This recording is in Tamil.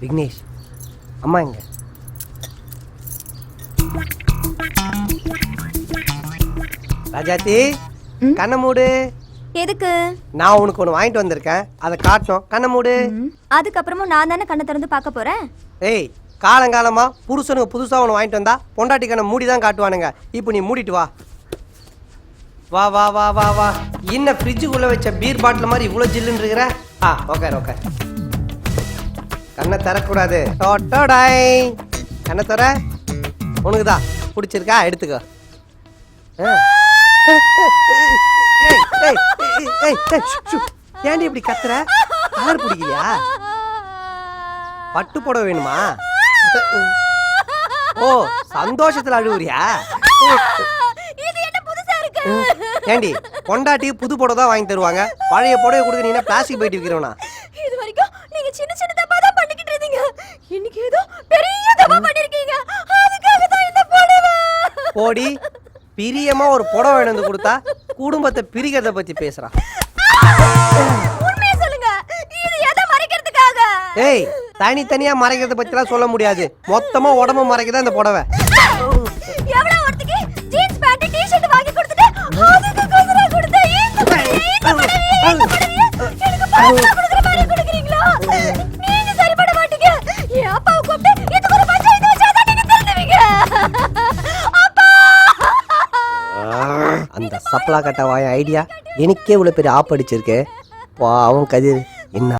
விக்னேஷ், அம்மா எங்க? ராஜாத்தி, கண்ணை மூடு. எதுக்கு? நான் உனக்கு ஒன்று வாங்கிட்டு வந்திருக்கேன், அதை காட்டணும். கண்ணை மூடு. அதுக்கப்புறமும் நான் தானே கண்ணை திறந்து பார்க்க போறேன். ஏய், காலங்காலமா புருஷனுக்கு புதுசா ஒன்று வாங்கிட்டு வந்தா பொண்டாட்டி கண்ணை மூடி தான் காட்டுவானுங்க. இப்போ நீ மூடிட்டு வா. வா வா வா வா வா. இன்னும் ஃப்ரிட்ஜுக்குள்ள வச்ச பீர் பாட்டில் மாதிரி இவ்வளோ ஜில்லுன்னு இருக்கிற. Okay okay. கண்ணை தரக்கூடாது. டோட்டோடாய். கண்ணை தர. உனக்கு தான் பிடிச்சிருக்கா, எடுத்துக்கோ. ஏன்டி இப்படி கத்துற? கலர் பிடிக்கலையா? பட்டு புடவை வேணுமா? ஓ, சந்தோஷத்துல அழுவுறியா? ஏண்டி, பொண்டாட்டி புது புடவை தான் வாங்கி தருவாங்க, பழைய புடவை கொடுக்க நீ என்ன பிளாஸ்டிக் பைட்டு விற்கிறவனா? இது வரைக்கும் நீங்க சின்ன சின்ன தப்பா தான் பண்ணிக்கிட்டு இருந்தீங்க. இன்னைக்கு ஏதோ பெரிய தப்பா பண்ணிருக்கீங்க. அதுக்காக தான் இந்த புடவை. போடி, பிரியமா ஒரு புடவை வேணும் கொடுத்தா குடும்பத்தை பிரிக்கிறத பத்தி பேசுறா. உண்மையை சொல்லுங்க, இது எதை மறைக்கிறதுக்காக? ஏய், தனித்தனியா மறைக்கிறத பத்திலாம் சொல்ல முடியாது, மொத்தமா உடம்பு மறைக்கதான் இந்த புடவை. எவ்வளவு ஒருத்துக்கு ஜீன்ஸ் பேண்ட் டி-ஷர்ட் வாங்கி கொடுத்துட்டு அதுக்கு குதிரை கொடுத்து இந்த புடவையை எனக்கு பரிசா கொடுக்குற மாதிரி கொடுக்குறீங்களா? நீங்க சரிபட மாட்டீங்க. என் அப்பாவை கூப்பிட்டு இதுக்கு ஒரு பஞ்சாயத்து வச்சாதான் நீங்க திருந்துவீங்க. அப்பா, அந்த சப்ளா கட்ட வாய ஐடியா எனக்கே இவ்வளவு பெரிய ஆப் அடிச்சிருக்கு. பாவம் கதிர், என்ன